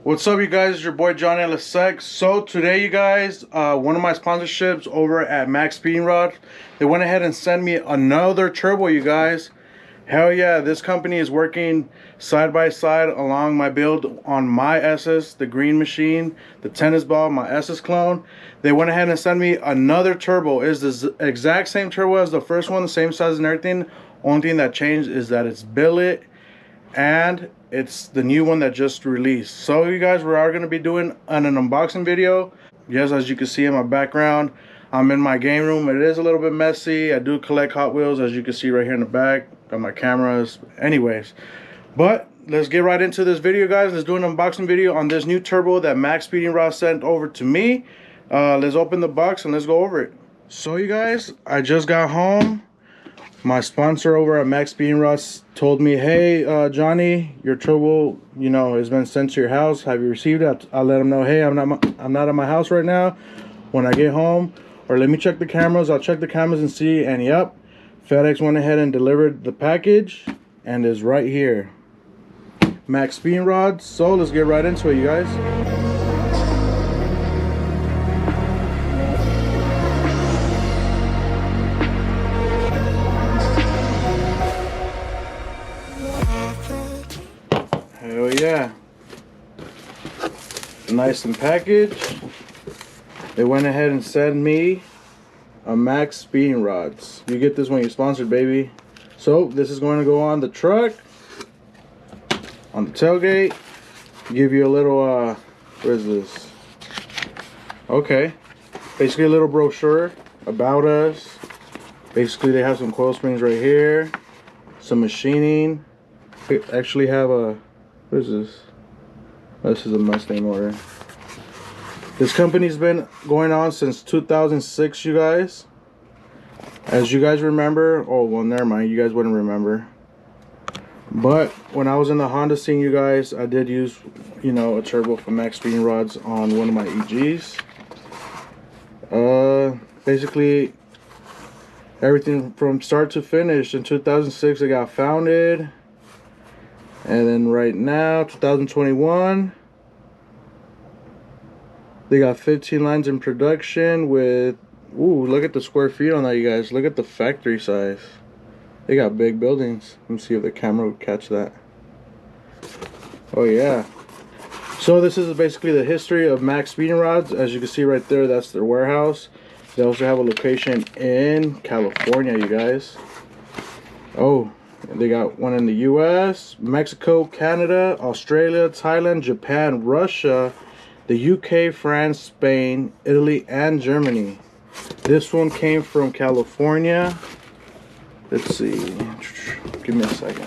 What's up, you guys? It's your boy Johnny Lasek. So today, you guys, one of my sponsorships over at MAXPEEDINGRODS, they went ahead and sent me another turbo, you guys. Hell yeah, this company is working side by side along my build on my SS, the green machine, the tennis ball, my SS clone. They went ahead and sent me another turbo. It's the exact same turbo as the first one, the same size and everything. Only thing that changed is that it's billet and it's the new one that just released. So you guys, we are going to be doing an unboxing video. Yes, as you can see in my background, I'm in my game room. It is a little bit messy. I do collect Hot Wheels, as you can see right here in the back. Got my cameras. Anyways, but let's get right into this video, guys. Let's do an unboxing video on this new turbo that MAXPEEDINGRODS sent over to me. Let's open the box and let's go over it. So you guys, I just got home. My sponsor over at MAXPEEDINGRODS told me, hey, Johnny, your turbo, you know, has been sent to your house. Have you received it? I'll let him know, hey, I'm not at my house right now. When I get home, or let me check the cameras. I'll check the cameras and see. And yep, FedEx went ahead and delivered the package and is right here. MAXPEEDINGRODS. So let's get right into it, you guys. Hell yeah. Nice and packaged. They went ahead and sent me a MAXPEEDINGRODS. You get this when you're sponsored, baby. So this is going to go on the truck, on the tailgate. Give you a little what is this? Okay, basically a little brochure about us. Basically they have some coil springs right here, some machining. They actually have a, what is this? This is a Mustang motor. This company's been going on since 2006, you guys. As you guys remember, oh well, never mind, you guys wouldn't remember. But when I was in the Honda scene, you guys, I did use, you know, a turbo from MAXPEEDINGRODS on one of my EGs. Basically everything from start to finish. In 2006 it got founded, and then right now 2021 they got 15 lines in production with, ooh, look at the square feet on that, you guys. Look at the factory size. They got big buildings. Let me see if the camera would catch that. Oh yeah. So this is basically the history of MAXPEEDINGRODS. As you can see right there, that's their warehouse. They also have a location in California, you guys. Oh, they got one in the US, Mexico, Canada, Australia, Thailand, Japan, Russia, the UK, France, Spain, Italy, and Germany. This one came from California. Let's see. Give me a second.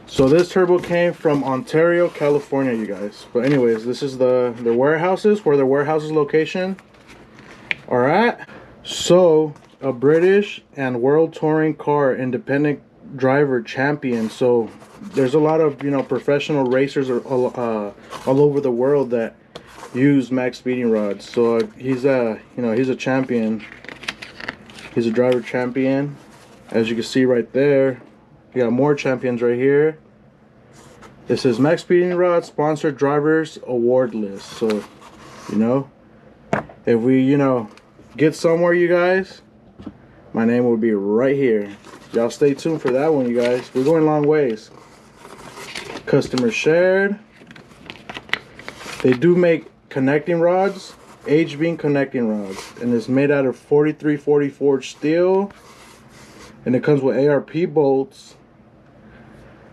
So this turbo came from Ontario, California, you guys. But anyways, this is their warehouses, where their warehouses location are at. So a British and world touring car independent driver champion. So there's a lot of, you know, professional racers all over the world that use MAXPEEDINGRODS. So he's a, you know, he's a champion. He's a driver champion. As you can see right there, you got more champions right here. This is MAXPEEDINGRODS sponsored drivers award list. So, you know, if we, you know, get somewhere, you guys, my name will be right here. Y'all stay tuned for that one, you guys. We're going long ways. Customer shared. They do make connecting rods, H-beam connecting rods, and it's made out of 4340 forged steel, and it comes with ARP bolts,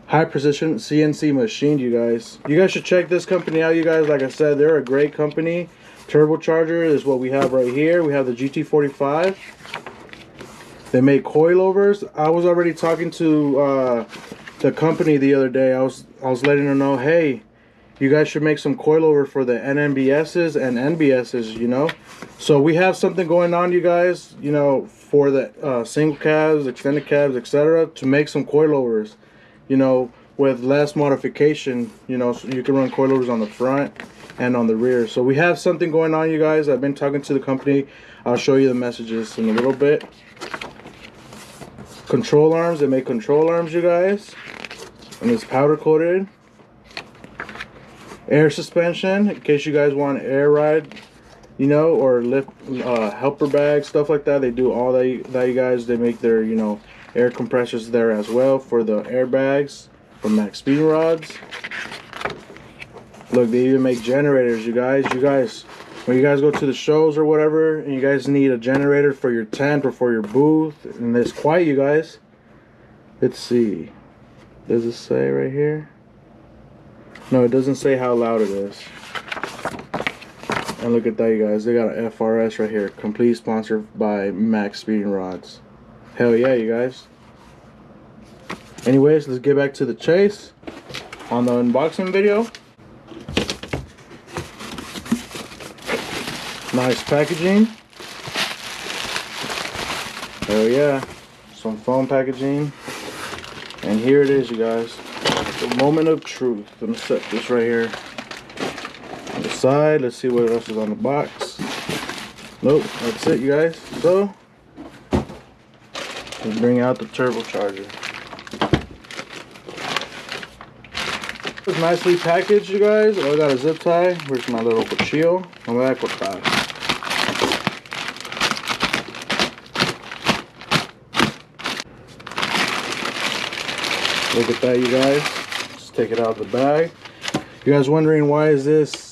high precision CNC machined, you guys. You guys should check this company out, you guys. Like I said, they're a great company. Turbocharger is what we have right here. We have the GT45. They make coilovers. I was already talking to the company the other day. I was letting them know, hey, you guys should make some coilover for the NMBSs and NBSs, you know. So we have something going on, you guys, you know, for the single cabs, extended cabs, etc., to make some coilovers, you know, with less modification, you know. So you can run coilovers on the front and on the rear. So we have something going on, you guys. I've been talking to the company. I'll show you the messages in a little bit. Control arms. They make control arms, you guys, and it's powder coated. Air suspension, in case you guys want air ride, you know, or lift helper bags, stuff like that. They do all that, you guys. They make their, you know, air compressors there as well for the airbags from MAXPEEDINGRODS. Look, they even make generators, you guys. When you guys go to the shows or whatever, and you guys need a generator for your tent or for your booth, and it's quiet, you guys. Let's see. Does it say right here? No, it doesn't say how loud it is. And look at that, you guys. They got an FRS right here. Complete sponsored by MAXPEEDINGRODS. Hell yeah, you guys. Anyways, let's get back to the chase on the unboxing video. Nice packaging. Hell yeah. Some foam packaging. And here it is, you guys. The moment of truth. I'm gonna set this right here on the side. Let's see what else is on the box. Nope, that's it, you guys. So let's bring out the turbocharger. It's nicely packaged, you guys. I got a zip tie. Where's my little cuchillo? I'm gonna cortar. Look at that, you guys. Just take it out of the bag. You guys wondering why is this?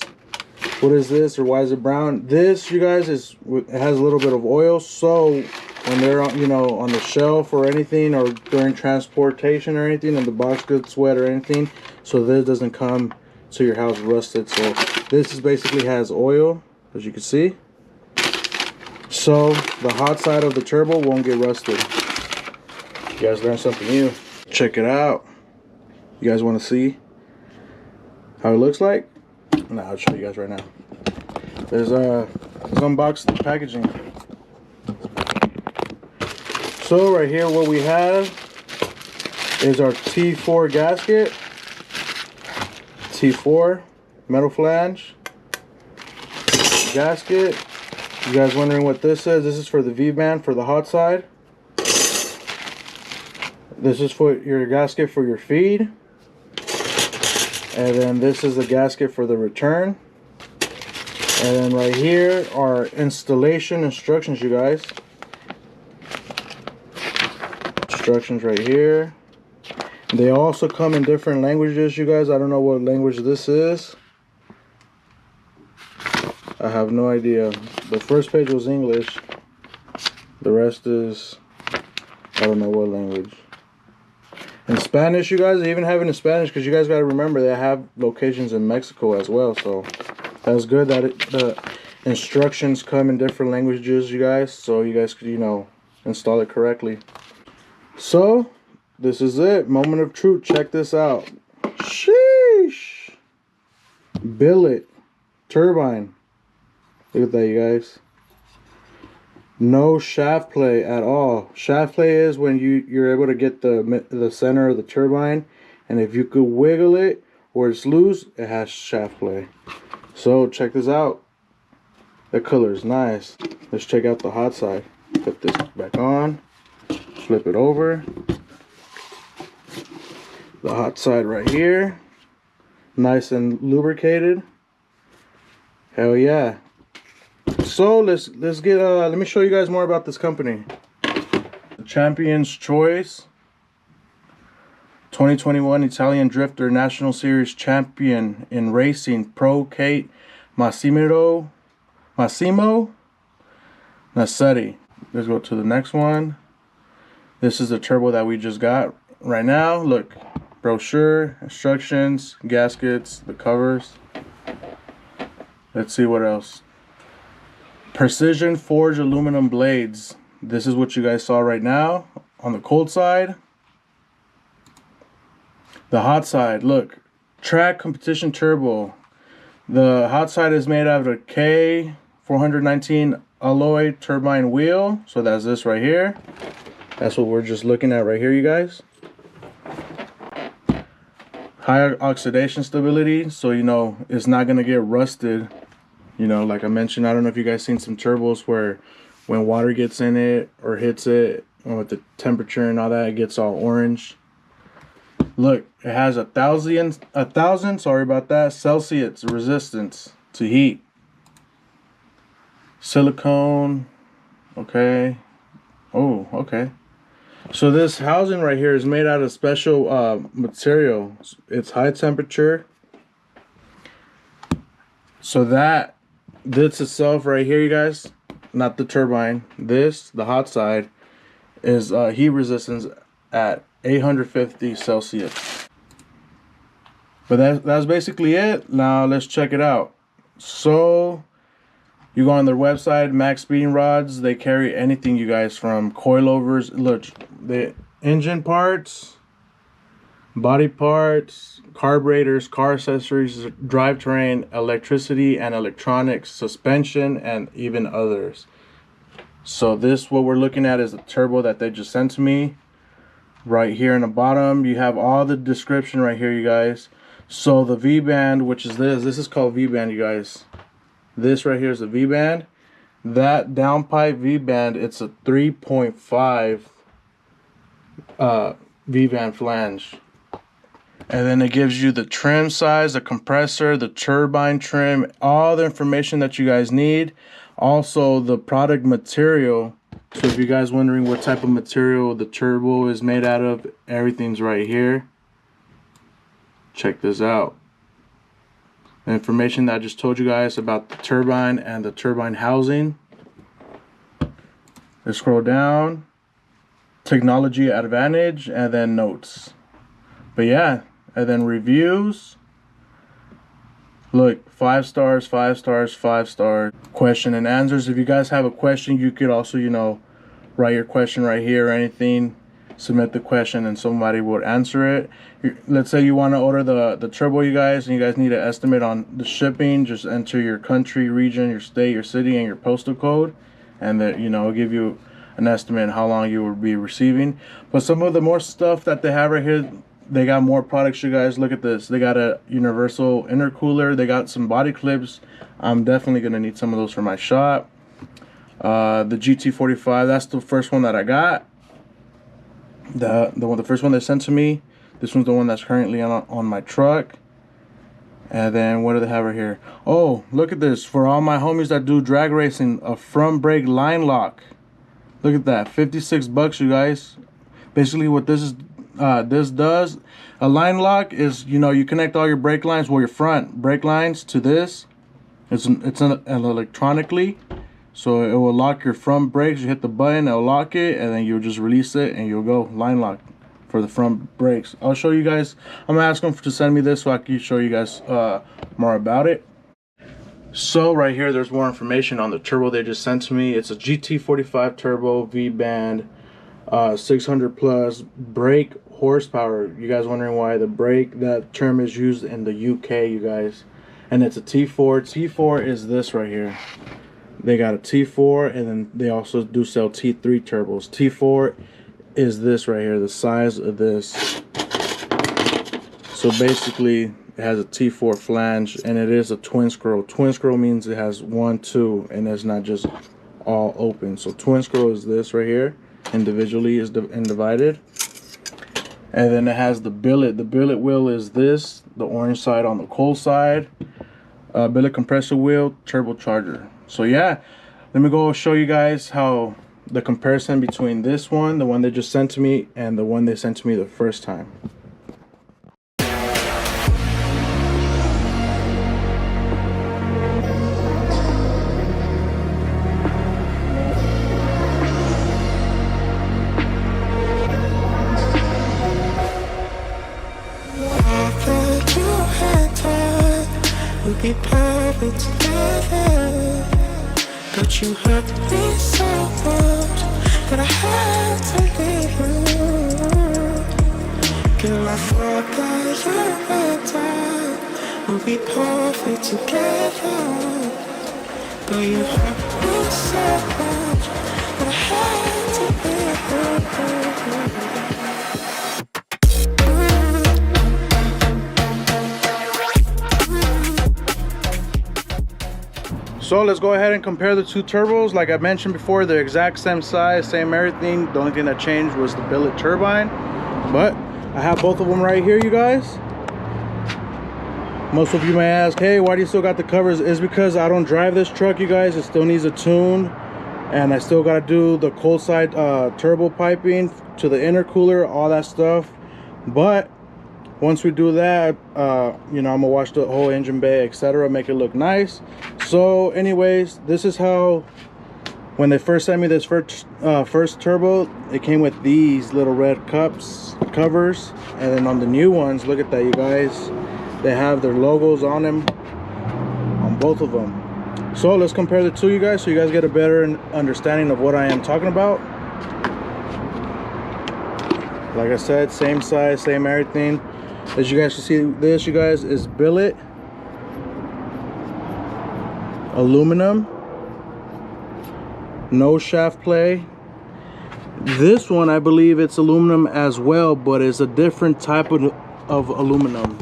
What is this, or why is it brown? This, you guys, it has a little bit of oil. So when they're on, you know, on the shelf or anything, or during transportation or anything, and the box gets wet or anything, so this doesn't come to your house rusted. So this is basically has oil, as you can see. So the hot side of the turbo won't get rusted. You guys learned something new. Check it out. You guys want to see how it looks like? No, I'll show you guys right now. Let's unbox the packaging. So right here, what we have is our T4 gasket. T4 metal flange gasket. You guys wondering what this is? This is for the V-band for the hot side. This is for your gasket for your feed. And then this is the gasket for the return. And then right here are installation instructions, you guys. Instructions right here. They also come in different languages, you guys. I don't know what language this is. I have no idea. The first page was English. The rest is, I don't know what language. In Spanish, you guys, they even have it in Spanish, because you guys got to remember they have locations in Mexico as well. So that's good that the instructions come in different languages, you guys, so you guys could, you know, install it correctly. So this is it. Moment of truth. Check this out. Sheesh. Billet turbine. Look at that, you guys. No shaft play at all. Shaft play is when you're able to get the center of the turbine, and if you could wiggle it or it's loose, it has shaft play. So check this out. The color is nice. Let's check out the hot side. Put this back on. Flip it over. The hot side right here. Nice and lubricated. Hell yeah. So let's get let me show you guys more about this company. The Champion's Choice 2021 Italian Drifter National Series Champion in Racing Pro Kate Massimo Nassetti. Let's go to the next one. This is the turbo that we just got right now. Look, brochure, instructions, gaskets, the covers. Let's see what else. Precision forged aluminum blades. This is what you guys saw right now on the cold side. The hot side, look, track competition turbo. The hot side is made out of a K419 alloy turbine wheel. So that's this right here. That's what we're just looking at right here, you guys. Higher oxidation stability, so you know it's not gonna get rusted. You know, like I mentioned, I don't know if you guys seen some turbos where when water gets in it or hits it, and with the temperature and all that, it gets all orange. Look, it has 1,000, sorry about that, Celsius resistance to heat. Silicone, okay. Oh, okay. So this housing right here is made out of special material. It's high temperature. So this itself right here, you guys, not the turbine, this, the hot side, is heat resistance at 850 Celsius. But that's basically it. Now let's check it out. So you go on their website, MAXPEEDINGRODS. They carry anything, you guys, from coilovers. Look, the engine parts, body parts, carburetors, car accessories, drivetrain, electricity and electronics, suspension, and even others. So this, what we're looking at, is the turbo that they just sent to me. Right here in the bottom, you have all the description right here, you guys. So the V-band, which is this is called V-band, you guys. This right here is the V-band. That downpipe V-band, it's a 3.5 V-band flange. And then it gives you the trim size, the compressor, the turbine trim, all the information that you guys need. Also the product material. So if you guys wondering what type of material the turbo is made out of, everything's right here. Check this out. The information that I just told you guys about the turbine and the turbine housing. Let's scroll down. Technology advantage, and then notes. But yeah, and then reviews. Look, 5 stars, 5 stars, 5 stars. Question and answers. If you guys have a question, you could also, you know, write your question right here or anything. Submit the question and somebody will answer it. Let's say you want to order the turbo, you guys, and you guys need an estimate on the shipping. Just enter your country, region, your state, your city, and your postal code, and that, you know, it'll give you an estimate how long you will be receiving. But some of the more stuff that they have right here, they got more products, you guys. Look at this. They got a universal intercooler. They got some body clips. I'm definitely gonna need some of those for my shop. The GT45, that's the first one that I got. The first one they sent to me. This one's the one that's currently on my truck. And then what do they have right here? Oh, look at this. For all my homies that do drag racing, a front brake line lock. Look at that, 56 bucks, you guys. Basically what this does, a line lock is, you know, you connect all your brake lines, well, your front brake lines to this. It's electronically, so it will lock your front brakes. You hit the button, it'll lock it, and then you'll just release it and you'll go line lock for the front brakes. I'll show you guys. I'm gonna ask them to send me this so I can show you guys more about it. So right here, there's more information on the turbo they just sent to me. It's a GT45 turbo V-band, 600 plus brake horsepower. You guys wondering why the brake, that term is used in the UK, you guys. And it's a T4. T4 is this right here. They got a T4, and then they also do sell T3 turbos. T4 is this right here, the size of this. So basically it has a T4 flange, and it is a twin scroll. Twin scroll means it has 1, 2, and it's not just all open. So twin scroll is this right here, individually is divided. And then it has the billet. The billet wheel is this, the orange side on the cold side. Billet compressor wheel, turbocharger. So yeah, let me go show you guys how the comparison between this one, the one they just sent to me, and the one they sent to me the first time. We'd be perfect together, but you hurt me so much that I had to leave you. Girl, I thought that you and I would be perfect together, but you hurt me so much that I had to leave you. So let's go ahead and compare the two turbos. Like I mentioned before, they're exact same size, same everything. The only thing that changed was the billet turbine. But I have both of them right here, you guys. Most of you may ask, hey, why do you still got the covers? It's because I don't drive this truck, you guys. It still needs a tune, and I still got to do the cold side turbo piping to the intercooler, all that stuff. But once we do that, you know, I'm gonna wash the whole engine bay, etc., make it look nice. So anyways, this is how, when they first sent me this first turbo, it came with these little red covers, and then on the new ones, look at that, you guys, they have their logos on them, on both of them. So let's compare the two, you guys, so you guys get a better understanding of what I am talking about. Like I said, same size, same everything. As you guys can see, this, you guys, is billet aluminum, no shaft play. This one, I believe it's aluminum as well, but it's a different type of aluminum.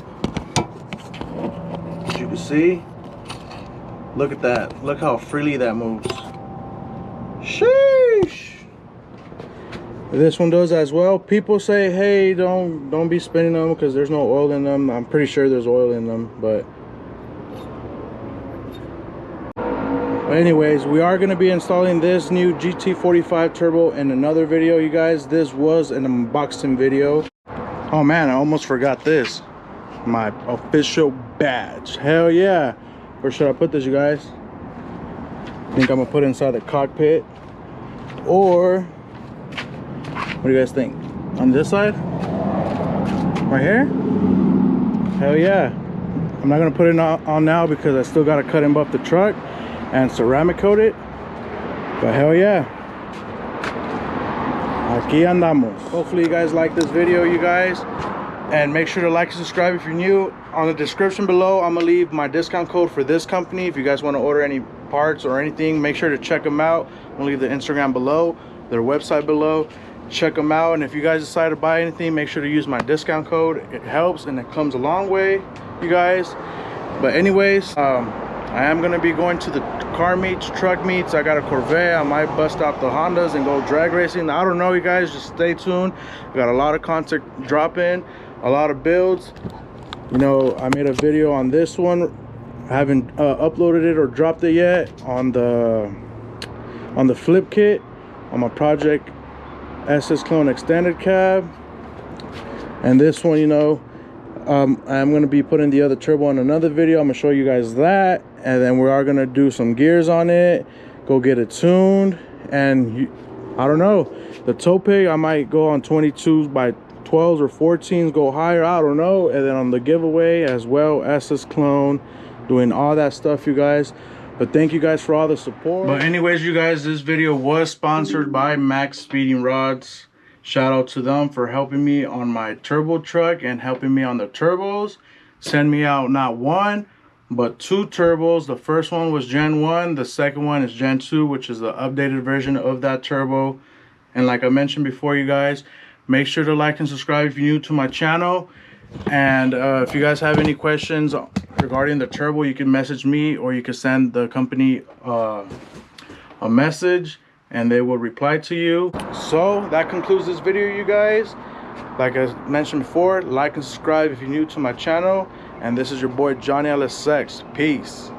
As you can see, look at that. Look how freely that moves. Sheesh. This one does as well. People say, hey, don't be spinning them because there's no oil in them. I'm pretty sure there's oil in them, but anyways, we are going to be installing this new GT45 turbo in another video, you guys. This was an unboxing video. Oh man, I almost forgot this, my official badge. Hell yeah. Where should I put this, you guys? I think I'm gonna put it inside the cockpit, or what do you guys think? On this side? Right here? Hell yeah. I'm not gonna put it on now because I still gotta cut and buff the truck and ceramic coat it. But hell yeah. Aquí andamos. Hopefully you guys like this video, you guys. And make sure to like and subscribe if you're new. On the description below, I'm gonna leave my discount code for this company. If you guys want to order any parts or anything, make sure to check them out. I'm gonna leave the Instagram below, their website below. Check them out, and if you guys decide to buy anything, make sure to use my discount code. It helps and it comes a long way, you guys. But anyways, I am going to be going to the car meets, truck meets. I got a Corvette. I might bust out the Hondas and go drag racing. I don't know, you guys, just stay tuned. I got a lot of content dropping, a lot of builds. You know, I made a video on this one. I haven't uploaded it or dropped it yet on the flip kit on my project SS Clone extended cab. And this one, you know, I'm going to be putting the other turbo on another video. I'm going to show you guys that, and then we are going to do some gears on it, go get it tuned, and I don't know, the toe pig I might go on 22s by 12s or 14s, go higher, I don't know. And then on the giveaway as well, SS Clone, doing all that stuff, you guys. But thank you guys for all the support. But anyways, you guys, this video was sponsored by MAXPEEDINGRODS. Shout out to them for helping me on my turbo truck and helping me on the turbos. Send me out not one, but 2 turbos. The first one was Gen 1. The second one is Gen 2, which is the updated version of that turbo. And like I mentioned before, you guys, make sure to like and subscribe if you're new to my channel. And if you guys have any questions regarding the turbo, you can message me, or you can send the company a message and they will reply to you. So that concludes this video, you guys. Like I mentioned before, like and subscribe if you're new to my channel. And this is your boy Johnny LSX. Peace.